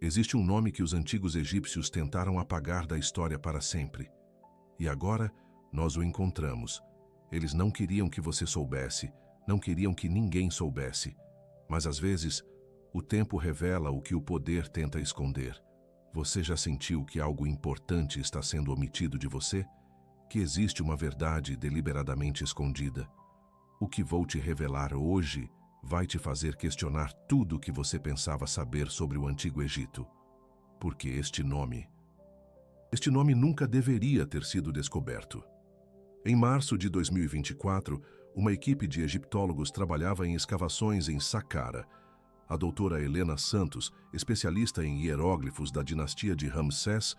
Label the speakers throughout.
Speaker 1: Existe um nome que os antigos egípcios tentaram apagar da história para sempre. E agora, nós o encontramos. Eles não queriam que você soubesse, não queriam que ninguém soubesse. Mas às vezes, o tempo revela o que o poder tenta esconder. Você já sentiu que algo importante está sendo omitido de você? Que existe uma verdade deliberadamente escondida? O que vou te revelar hoje vai te fazer questionar tudo o que você pensava saber sobre o Antigo Egito. Porque este nome nunca deveria ter sido descoberto. Em março de 2024, uma equipe de egiptólogos trabalhava em escavações em Saqqara. A doutora Helena Santos, especialista em hieróglifos da dinastia de Ramsés,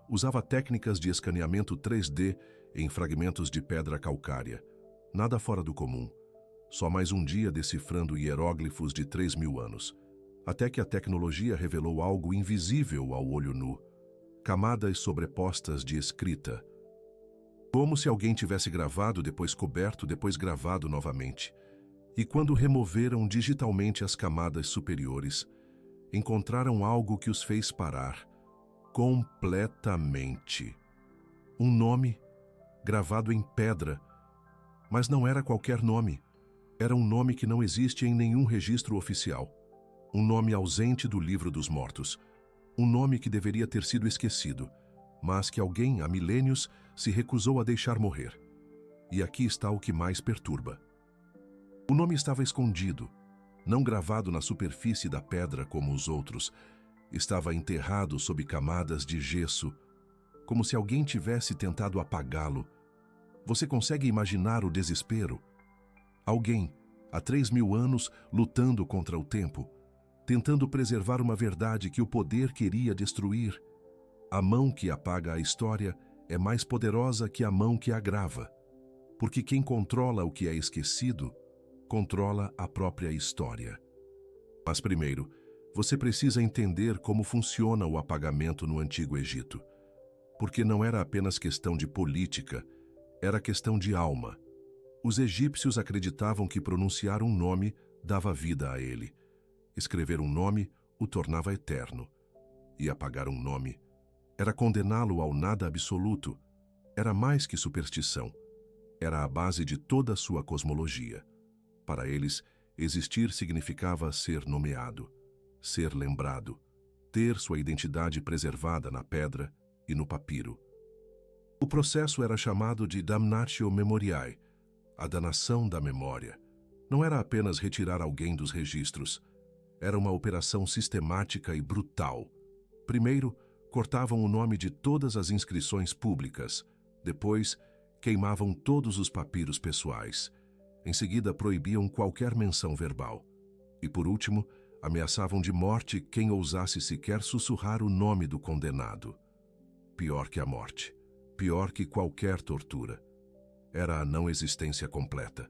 Speaker 1: usava técnicas de escaneamento 3D em fragmentos de pedra calcária. Nada fora do comum. Só mais um dia decifrando hieróglifos de 3.000 anos. Até que a tecnologia revelou algo invisível ao olho nu. Camadas sobrepostas de escrita. Como se alguém tivesse gravado, depois coberto, depois gravado novamente. E quando removeram digitalmente as camadas superiores, encontraram algo que os fez parar. Completamente. Um nome gravado em pedra. Mas não era qualquer nome. Era um nome que não existe em nenhum registro oficial. Um nome ausente do livro dos mortos. Um nome que deveria ter sido esquecido, mas que alguém, há milênios, se recusou a deixar morrer. E aqui está o que mais perturba. O nome estava escondido, não gravado na superfície da pedra como os outros. Estava enterrado sob camadas de gesso, como se alguém tivesse tentado apagá-lo. Você consegue imaginar o desespero? Alguém, há 3.000 anos, lutando contra o tempo, tentando preservar uma verdade que o poder queria destruir. A mão que apaga a história é mais poderosa que a mão que a grava, porque quem controla o que é esquecido, controla a própria história. Mas primeiro, você precisa entender como funciona o apagamento no Antigo Egito, porque não era apenas questão de política, era questão de alma. Os egípcios acreditavam que pronunciar um nome dava vida a ele. Escrever um nome o tornava eterno. E apagar um nome era condená-lo ao nada absoluto. Era mais que superstição. Era a base de toda a sua cosmologia. Para eles, existir significava ser nomeado, ser lembrado, ter sua identidade preservada na pedra e no papiro. O processo era chamado de damnatio memoriae, a danação da memória. Não era apenas retirar alguém dos registros. Era uma operação sistemática e brutal. Primeiro, cortavam o nome de todas as inscrições públicas. Depois, queimavam todos os papiros pessoais. Em seguida, proibiam qualquer menção verbal. E, por último, ameaçavam de morte quem ousasse sequer sussurrar o nome do condenado. Pior que a morte. Pior que qualquer tortura. Era a não existência completa.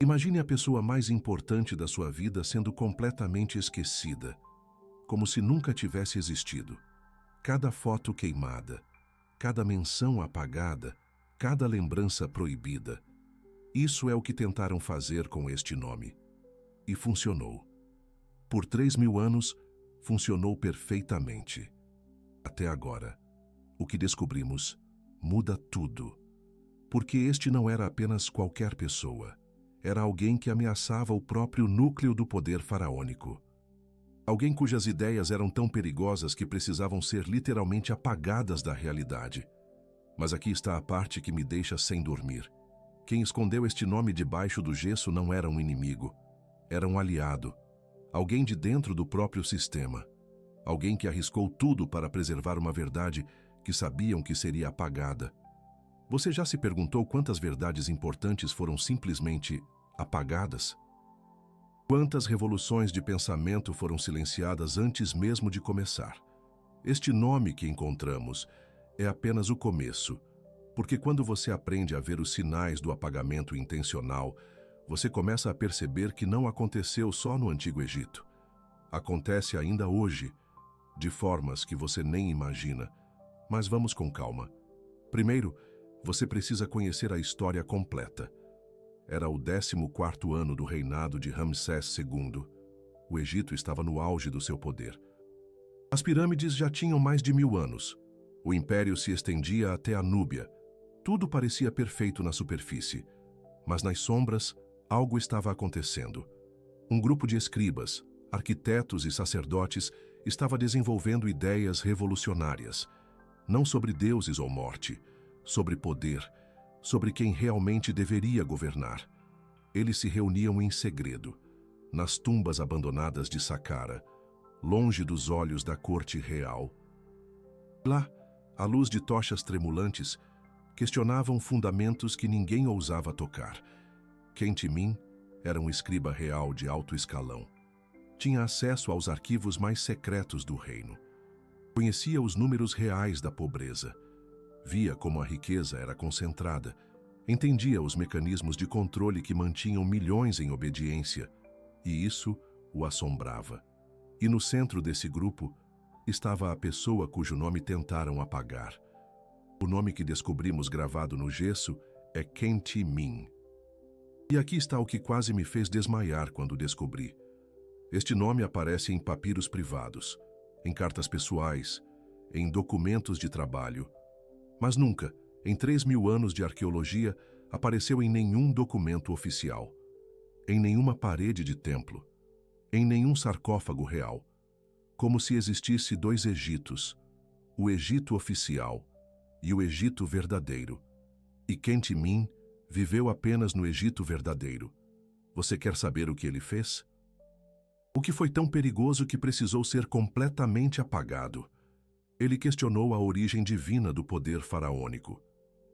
Speaker 1: Imagine a pessoa mais importante da sua vida sendo completamente esquecida, como se nunca tivesse existido. Cada foto queimada, cada menção apagada, cada lembrança proibida. Isso é o que tentaram fazer com este nome. E funcionou. Por 3.000 anos, funcionou perfeitamente. Até agora, o que descobrimos muda tudo. Porque este não era apenas qualquer pessoa. Era alguém que ameaçava o próprio núcleo do poder faraônico. Alguém cujas ideias eram tão perigosas que precisavam ser literalmente apagadas da realidade. Mas aqui está a parte que me deixa sem dormir. Quem escondeu este nome debaixo do gesso não era um inimigo. Era um aliado. Alguém de dentro do próprio sistema. Alguém que arriscou tudo para preservar uma verdade que sabiam que seria apagada. Você já se perguntou quantas verdades importantes foram simplesmente apagadas? Quantas revoluções de pensamento foram silenciadas antes mesmo de começar? Este nome que encontramos é apenas o começo, porque quando você aprende a ver os sinais do apagamento intencional, você começa a perceber que não aconteceu só no Antigo Egito. Acontece ainda hoje, de formas que você nem imagina. Mas vamos com calma. Primeiro, você precisa conhecer a história completa. Era o 14º ano do reinado de Ramsés II. O Egito estava no auge do seu poder. As pirâmides já tinham mais de 1000 anos. O império se estendia até a Núbia. Tudo parecia perfeito na superfície. Mas nas sombras, algo estava acontecendo. Um grupo de escribas, arquitetos e sacerdotes estava desenvolvendo ideias revolucionárias. Não sobre deuses ou morte, sobre poder, sobre quem realmente deveria governar. Eles se reuniam em segredo, nas tumbas abandonadas de Saqqara, longe dos olhos da corte real. Lá, à luz de tochas tremulantes, questionavam fundamentos que ninguém ousava tocar. Khenti-Min era um escriba real de alto escalão. Tinha acesso aos arquivos mais secretos do reino. Conhecia os números reais da pobreza. Via como a riqueza era concentrada. Entendia os mecanismos de controle que mantinham milhões em obediência. E isso o assombrava. E no centro desse grupo estava a pessoa cujo nome tentaram apagar. O nome que descobrimos gravado no gesso é Khenti-Min. E aqui está o que quase me fez desmaiar quando descobri. Este nome aparece em papiros privados, em cartas pessoais, em documentos de trabalho. Mas nunca, em 3000 anos de arqueologia, apareceu em nenhum documento oficial, em nenhuma parede de templo, em nenhum sarcófago real. Como se existisse dois Egitos, o Egito oficial e o Egito verdadeiro. E Khenti-Min viveu apenas no Egito verdadeiro. Você quer saber o que ele fez? O que foi tão perigoso que precisou ser completamente apagado? Ele questionou a origem divina do poder faraônico.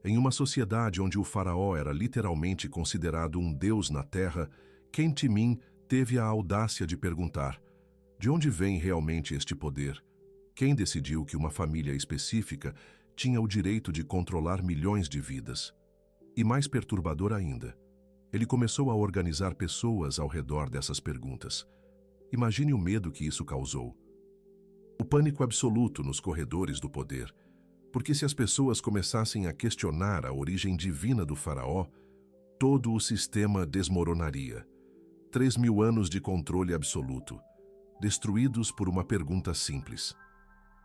Speaker 1: Em uma sociedade onde o faraó era literalmente considerado um deus na terra, Khenti-Min teve a audácia de perguntar: de onde vem realmente este poder? Quem decidiu que uma família específica tinha o direito de controlar milhões de vidas? E mais perturbador ainda, ele começou a organizar pessoas ao redor dessas perguntas. Imagine o medo que isso causou. O pânico absoluto nos corredores do poder, porque se as pessoas começassem a questionar a origem divina do faraó, todo o sistema desmoronaria. 3000 anos de controle absoluto, destruídos por uma pergunta simples.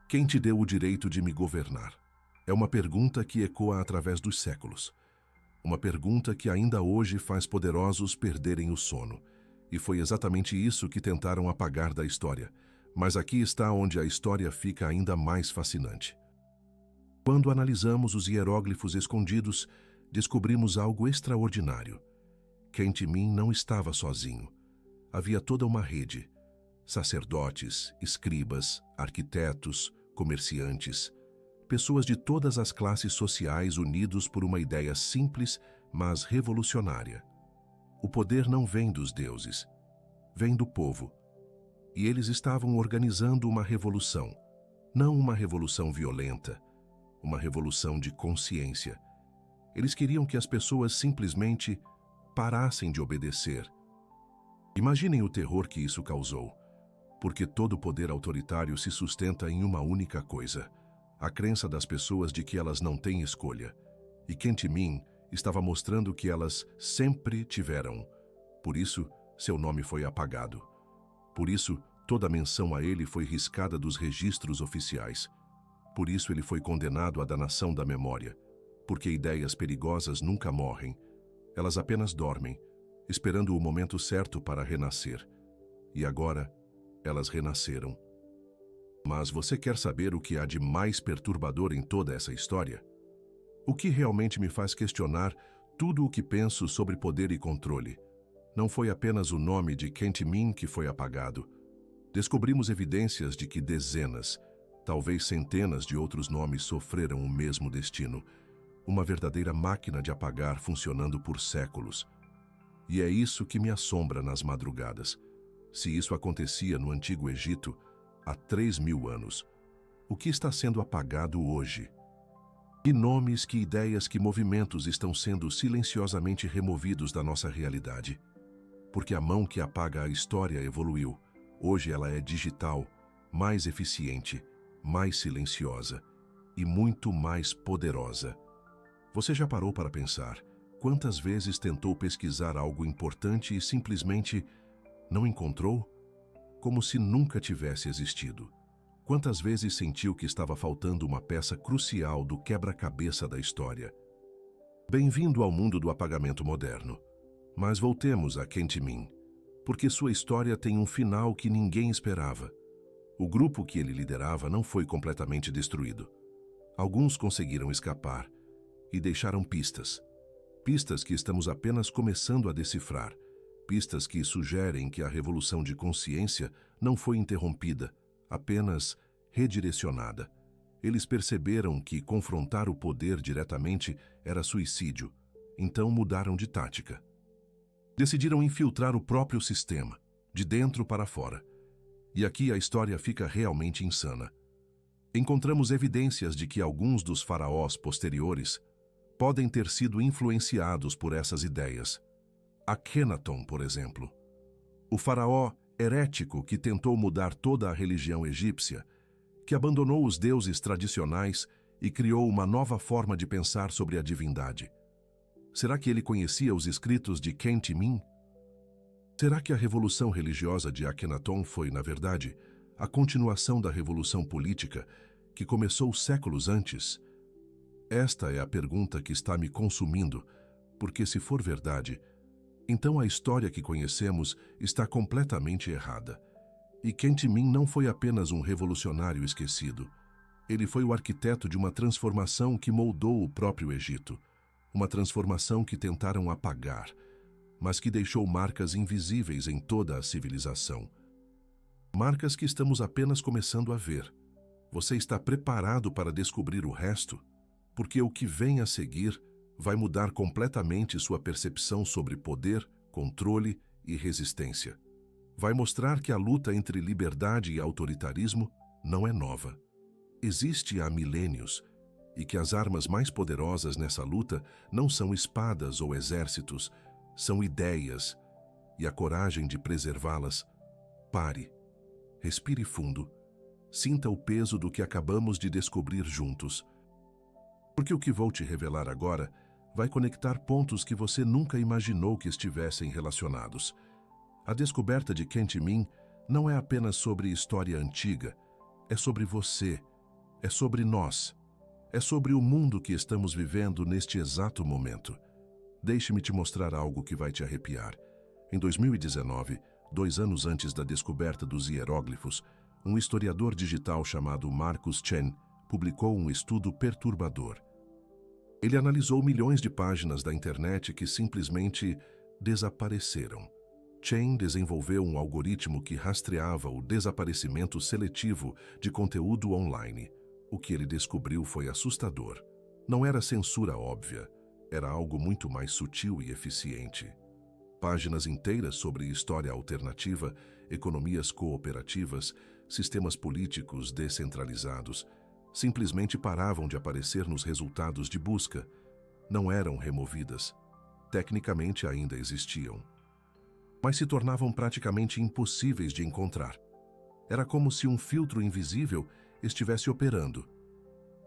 Speaker 1: Quem te deu o direito de me governar? É uma pergunta que ecoa através dos séculos. Uma pergunta que ainda hoje faz poderosos perderem o sono. E foi exatamente isso que tentaram apagar da história. Mas aqui está onde a história fica ainda mais fascinante. Quando analisamos os hieróglifos escondidos, descobrimos algo extraordinário. Khenti-Min não estava sozinho. Havia toda uma rede. Sacerdotes, escribas, arquitetos, comerciantes, pessoas de todas as classes sociais unidos por uma ideia simples, mas revolucionária. O poder não vem dos deuses, vem do povo. E eles estavam organizando uma revolução, não uma revolução violenta, uma revolução de consciência. Eles queriam que as pessoas simplesmente parassem de obedecer. Imaginem o terror que isso causou, porque todo poder autoritário se sustenta em uma única coisa: a crença das pessoas de que elas não têm escolha. E Khenti-Min estava mostrando que elas sempre tiveram. Por isso, seu nome foi apagado. Por isso, toda menção a ele foi riscada dos registros oficiais. Por isso ele foi condenado à danação da memória. Porque ideias perigosas nunca morrem. Elas apenas dormem, esperando o momento certo para renascer. E agora, elas renasceram. Mas você quer saber o que há de mais perturbador em toda essa história? O que realmente me faz questionar tudo o que penso sobre poder e controle? Não foi apenas o nome de Khenti-Min que foi apagado. Descobrimos evidências de que dezenas, talvez centenas de outros nomes sofreram o mesmo destino. Uma verdadeira máquina de apagar funcionando por séculos. E é isso que me assombra nas madrugadas. Se isso acontecia no Antigo Egito, há 3000 anos, o que está sendo apagado hoje? Que nomes, que ideias, que movimentos estão sendo silenciosamente removidos da nossa realidade? Porque a mão que apaga a história evoluiu. Hoje ela é digital, mais eficiente, mais silenciosa e muito mais poderosa. Você já parou para pensar quantas vezes tentou pesquisar algo importante e simplesmente não encontrou? Como se nunca tivesse existido. Quantas vezes sentiu que estava faltando uma peça crucial do quebra-cabeça da história? Bem-vindo ao mundo do apagamento moderno. Mas voltemos a Kent Min, porque sua história tem um final que ninguém esperava. O grupo que ele liderava não foi completamente destruído. Alguns conseguiram escapar e deixaram pistas. Pistas que estamos apenas começando a decifrar. Pistas que sugerem que a revolução de consciência não foi interrompida, apenas redirecionada. Eles perceberam que confrontar o poder diretamente era suicídio, então mudaram de tática. Decidiram infiltrar o próprio sistema, de dentro para fora. E aqui a história fica realmente insana. Encontramos evidências de que alguns dos faraós posteriores podem ter sido influenciados por essas ideias. Akhenaton, por exemplo. O faraó herético que tentou mudar toda a religião egípcia, que abandonou os deuses tradicionais e criou uma nova forma de pensar sobre a divindade. Será que ele conhecia os escritos de Kent Min? Será que a revolução religiosa de Akhenaton foi, na verdade, a continuação da revolução política que começou séculos antes? Esta é a pergunta que está me consumindo, porque se for verdade, então a história que conhecemos está completamente errada. E Kent Min não foi apenas um revolucionário esquecido. Ele foi o arquiteto de uma transformação que moldou o próprio Egito. Uma transformação que tentaram apagar, mas que deixou marcas invisíveis em toda a civilização. Marcas que estamos apenas começando a ver. Você está preparado para descobrir o resto? Porque o que vem a seguir vai mudar completamente sua percepção sobre poder, controle e resistência. Vai mostrar que a luta entre liberdade e autoritarismo não é nova. Existe há milênios, e que as armas mais poderosas nessa luta não são espadas ou exércitos, são ideias, e a coragem de preservá-las. Pare, respire fundo, sinta o peso do que acabamos de descobrir juntos. Porque o que vou te revelar agora vai conectar pontos que você nunca imaginou que estivessem relacionados. A descoberta de Kent Min não é apenas sobre história antiga, é sobre você, é sobre nós, é sobre o mundo que estamos vivendo neste exato momento. Deixe-me te mostrar algo que vai te arrepiar. Em 2019, 2 anos antes da descoberta dos hieróglifos, um historiador digital chamado Marcus Chen publicou um estudo perturbador. Ele analisou milhões de páginas da internet que simplesmente desapareceram. Chen desenvolveu um algoritmo que rastreava o desaparecimento seletivo de conteúdo online. O que ele descobriu foi assustador. Não era censura óbvia, era algo muito mais sutil e eficiente. Páginas inteiras sobre história alternativa, economias cooperativas, sistemas políticos descentralizados, simplesmente paravam de aparecer nos resultados de busca. Não eram removidas. Tecnicamente ainda existiam, mas se tornavam praticamente impossíveis de encontrar. Era como se um filtro invisível estivesse operando,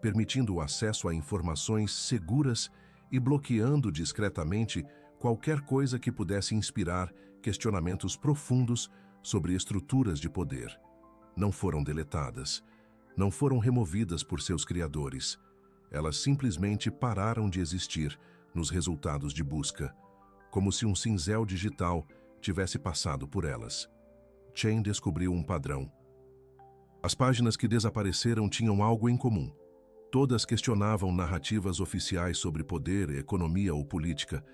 Speaker 1: permitindo o acesso a informações seguras e bloqueando discretamente qualquer coisa que pudesse inspirar questionamentos profundos sobre estruturas de poder. Não foram deletadas, não foram removidas por seus criadores. Elas simplesmente pararam de existir nos resultados de busca, como se um cinzel digital tivesse passado por elas. Chen descobriu um padrão. As páginas que desapareceram tinham algo em comum. Todas questionavam narrativas oficiais sobre poder, economia ou política,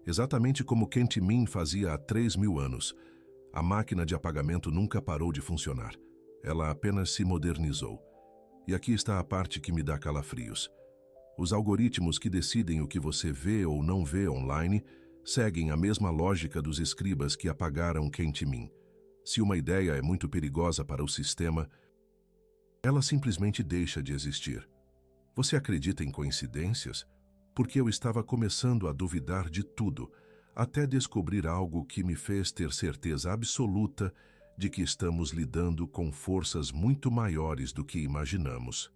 Speaker 1: exatamente como Kent Min fazia há 3.000 anos. A máquina de apagamento nunca parou de funcionar. Ela apenas se modernizou. E aqui está a parte que me dá calafrios. Os algoritmos que decidem o que você vê ou não vê online seguem a mesma lógica dos escribas que apagaram Kent Min. Se uma ideia é muito perigosa para o sistema, ela simplesmente deixa de existir. Você acredita em coincidências? Porque eu estava começando a duvidar de tudo, até descobrir algo que me fez ter certeza absoluta de que estamos lidando com forças muito maiores do que imaginamos.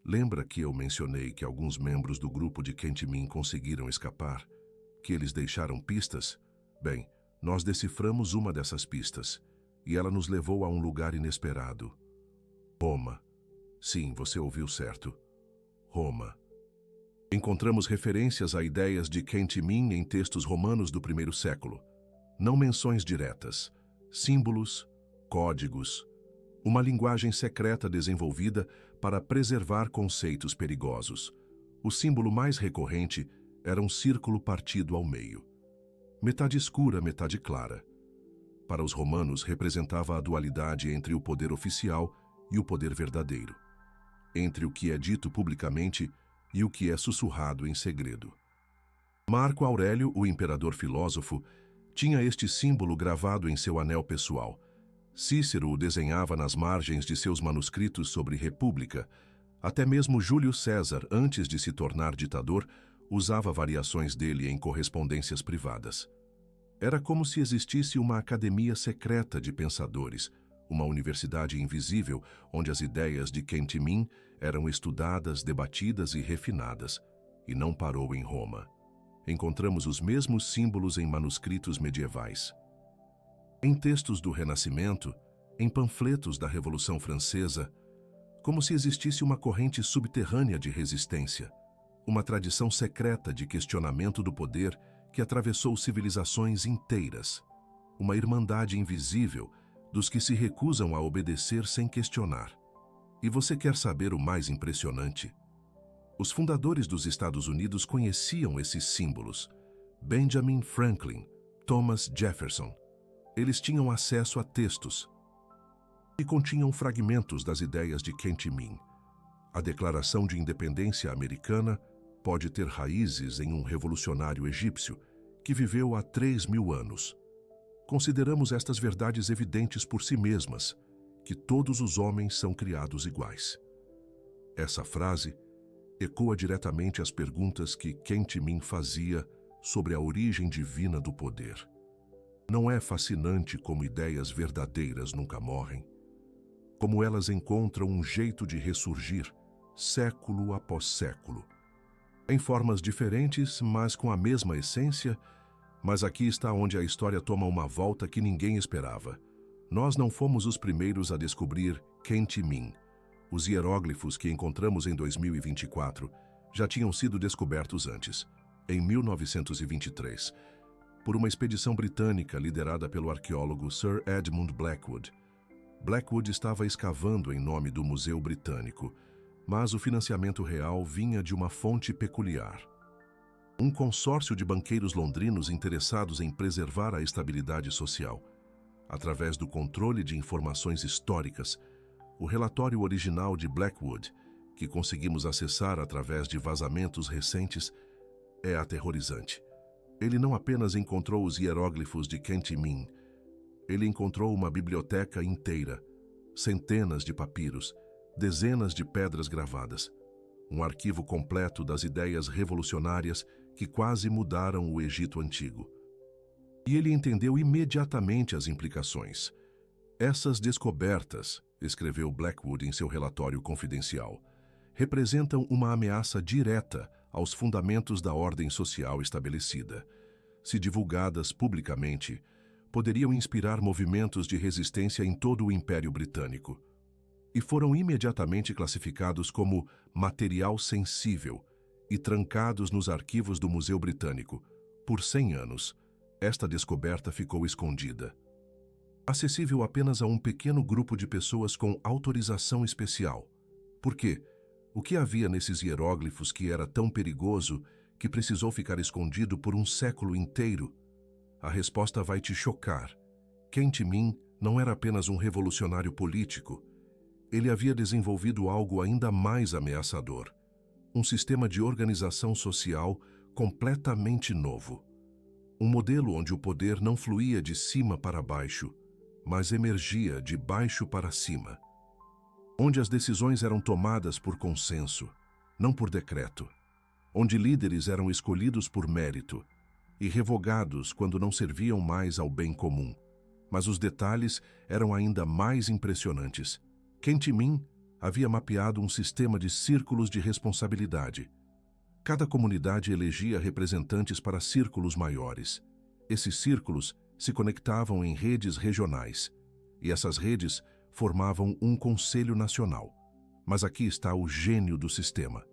Speaker 1: Lembra que eu mencionei que alguns membros do grupo de Kent Min conseguiram escapar? Que eles deixaram pistas? Bem, nós deciframos uma dessas pistas, e ela nos levou a um lugar inesperado. Roma. Sim, você ouviu certo. Roma. Encontramos referências a ideias de Khentimin em textos romanos do primeiro século. Não menções diretas, símbolos, códigos, uma linguagem secreta desenvolvida para preservar conceitos perigosos. O símbolo mais recorrente era um círculo partido ao meio. Metade escura, metade clara. Para os romanos, representava a dualidade entre o poder oficial e o poder verdadeiro, entre o que é dito publicamente e o que é sussurrado em segredo. Marco Aurélio, o imperador filósofo, tinha este símbolo gravado em seu anel pessoal. Cícero o desenhava nas margens de seus manuscritos sobre república. Até mesmo Júlio César, antes de se tornar ditador, usava variações dele em correspondências privadas. Era como se existisse uma academia secreta de pensadores, uma universidade invisível onde as ideias de Khentimin eram estudadas, debatidas e refinadas. E não parou em Roma. Encontramos os mesmos símbolos em manuscritos medievais. Em textos do Renascimento, em panfletos da Revolução Francesa, como se existisse uma corrente subterrânea de resistência, uma tradição secreta de questionamento do poder que atravessou civilizações inteiras, uma irmandade invisível dos que se recusam a obedecer sem questionar. E você quer saber o mais impressionante? Os fundadores dos Estados Unidos conheciam esses símbolos. Benjamin Franklin, Thomas Jefferson. Eles tinham acesso a textos que continham fragmentos das ideias de Khentimin. A Declaração de Independência Americana pode ter raízes em um revolucionário egípcio que viveu há 3.000 anos. Consideramos estas verdades evidentes por si mesmas, que todos os homens são criados iguais. Essa frase ecoa diretamente as perguntas que Khentimin fazia sobre a origem divina do poder. Não é fascinante como ideias verdadeiras nunca morrem? Como elas encontram um jeito de ressurgir, século após século. Em formas diferentes, mas com a mesma essência. Mas aqui está onde a história toma uma volta que ninguém esperava. Nós não fomos os primeiros a descobrir Khentimin. Os hieróglifos que encontramos em 2024 já tinham sido descobertos antes, em 1923, por uma expedição britânica liderada pelo arqueólogo Sir Edmund Blackwood. Blackwood estava escavando em nome do Museu Britânico, mas o financiamento real vinha de uma fonte peculiar. Um consórcio de banqueiros londrinos interessados em preservar a estabilidade social. Através do controle de informações históricas, o relatório original de Blackwood, que conseguimos acessar através de vazamentos recentes, é aterrorizante. Ele não apenas encontrou os hieróglifos de Khentimin, ele encontrou uma biblioteca inteira, centenas de papiros, dezenas de pedras gravadas, um arquivo completo das ideias revolucionárias que quase mudaram o Egito Antigo. E ele entendeu imediatamente as implicações. Essas descobertas, escreveu Blackwood em seu relatório confidencial, representam uma ameaça direta aos fundamentos da ordem social estabelecida. Se divulgadas publicamente, poderiam inspirar movimentos de resistência em todo o Império Britânico. E foram imediatamente classificados como material sensível e trancados nos arquivos do Museu Britânico. Por 100 anos, esta descoberta ficou escondida. Acessível apenas a um pequeno grupo de pessoas com autorização especial. Por quê? O que havia nesses hieróglifos que era tão perigoso que precisou ficar escondido por um século inteiro? A resposta vai te chocar. Khentimin não era apenas um revolucionário político. Ele havia desenvolvido algo ainda mais ameaçador. Um sistema de organização social completamente novo. Um modelo onde o poder não fluía de cima para baixo, mas emergia de baixo para cima. Onde as decisões eram tomadas por consenso, não por decreto. Onde líderes eram escolhidos por mérito e revogados quando não serviam mais ao bem comum. Mas os detalhes eram ainda mais impressionantes. Khentimin havia mapeado um sistema de círculos de responsabilidade. Cada comunidade elegia representantes para círculos maiores. Esses círculos se conectavam em redes regionais, e essas redes formavam um conselho nacional. Mas aqui está o gênio do sistema.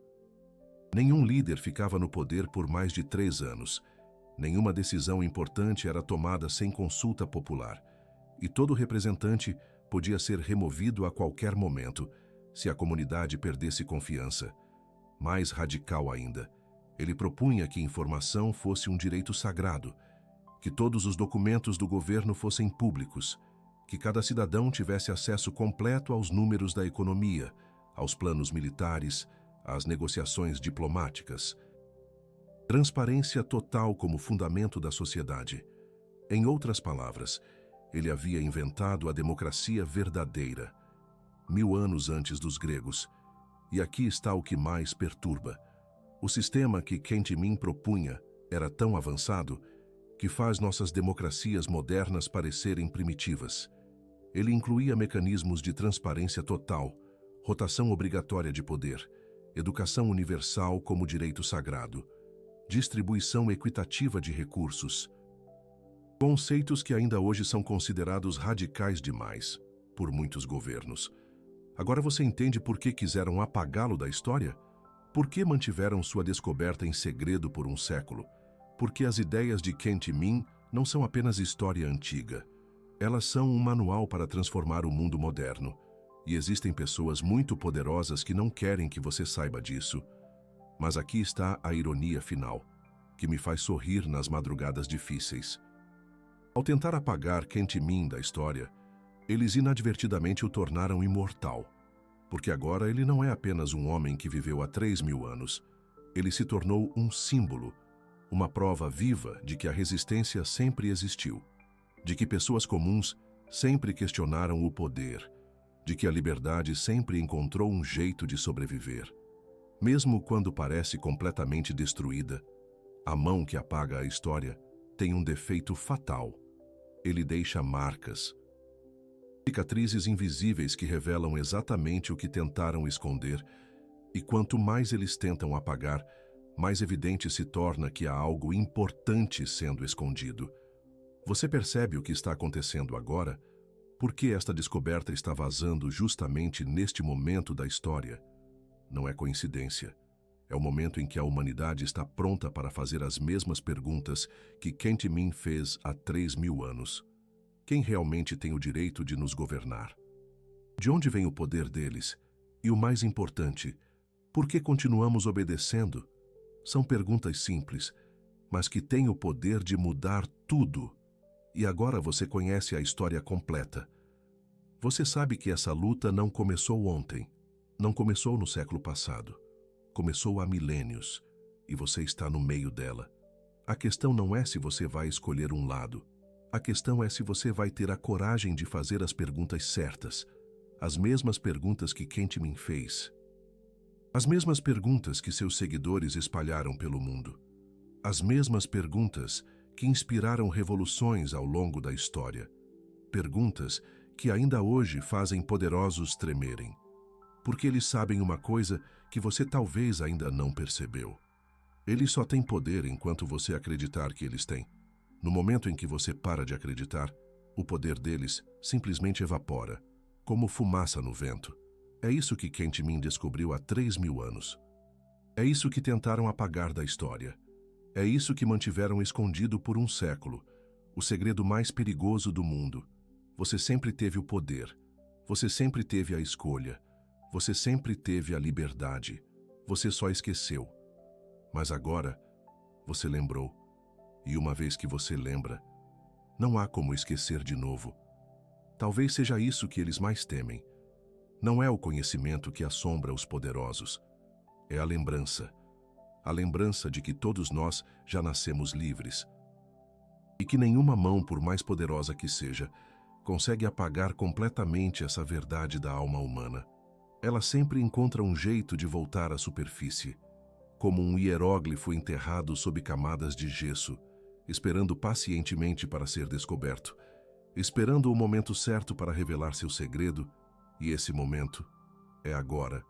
Speaker 1: Nenhum líder ficava no poder por mais de 3 anos. Nenhuma decisão importante era tomada sem consulta popular. E todo representante podia ser removido a qualquer momento, se a comunidade perdesse confiança. Mais radical ainda, ele propunha que informação fosse um direito sagrado, que todos os documentos do governo fossem públicos, que cada cidadão tivesse acesso completo aos números da economia, aos planos militares, às negociações diplomáticas. Transparência total como fundamento da sociedade. Em outras palavras, ele havia inventado a democracia verdadeira, 1000 anos antes dos gregos. E aqui está o que mais perturba. O sistema que Kentimim propunha era tão avançado que faz nossas democracias modernas parecerem primitivas. Ele incluía mecanismos de transparência total, rotação obrigatória de poder, educação universal como direito sagrado, distribuição equitativa de recursos. Conceitos que ainda hoje são considerados radicais demais por muitos governos. Agora você entende por que quiseram apagá-lo da história? Por que mantiveram sua descoberta em segredo por um século? Porque as ideias de Kentimim não são apenas história antiga. Elas são um manual para transformar o mundo moderno. E existem pessoas muito poderosas que não querem que você saiba disso. Mas aqui está a ironia final, que me faz sorrir nas madrugadas difíceis. Ao tentar apagar Kentimim da história, eles inadvertidamente o tornaram imortal, porque agora ele não é apenas um homem que viveu há 3000 anos. Ele se tornou um símbolo, uma prova viva de que a resistência sempre existiu, de que pessoas comuns sempre questionaram o poder, de que a liberdade sempre encontrou um jeito de sobreviver. Mesmo quando parece completamente destruída, a mão que apaga a história tem um defeito fatal. Ele deixa marcas, cicatrizes invisíveis que revelam exatamente o que tentaram esconder, e quanto mais eles tentam apagar, mais evidente se torna que há algo importante sendo escondido. Você percebe o que está acontecendo agora? Por que esta descoberta está vazando justamente neste momento da história? Não é coincidência. É o momento em que a humanidade está pronta para fazer as mesmas perguntas que Kentimim fez há 3000 anos. Quem realmente tem o direito de nos governar? De onde vem o poder deles? E o mais importante, por que continuamos obedecendo? São perguntas simples, mas que têm o poder de mudar tudo. E agora você conhece a história completa. Você sabe que essa luta não começou ontem, não começou no século passado. Começou há milênios, e você está no meio dela. A questão não é se você vai escolher um lado. A questão é se você vai ter a coragem de fazer as perguntas certas, as mesmas perguntas que Kentimim fez. As mesmas perguntas que seus seguidores espalharam pelo mundo. As mesmas perguntas que inspiraram revoluções ao longo da história. Perguntas que ainda hoje fazem poderosos tremerem. Porque eles sabem uma coisa que você talvez ainda não percebeu. Eles só têm poder enquanto você acreditar que eles têm. No momento em que você para de acreditar, o poder deles simplesmente evapora, como fumaça no vento. É isso que Kentimim descobriu há 3000 anos. É isso que tentaram apagar da história. É isso que mantiveram escondido por um século, o segredo mais perigoso do mundo. Você sempre teve o poder. Você sempre teve a escolha. Você sempre teve a liberdade. Você só esqueceu. Mas agora, você lembrou. E uma vez que você lembra, não há como esquecer de novo. Talvez seja isso que eles mais temem. Não é o conhecimento que assombra os poderosos. É a lembrança. A lembrança de que todos nós já nascemos livres. E que nenhuma mão, por mais poderosa que seja, consegue apagar completamente essa verdade da alma humana. Ela sempre encontra um jeito de voltar à superfície, como um hieróglifo enterrado sob camadas de gesso, esperando pacientemente para ser descoberto, esperando o momento certo para revelar seu segredo, e esse momento é agora.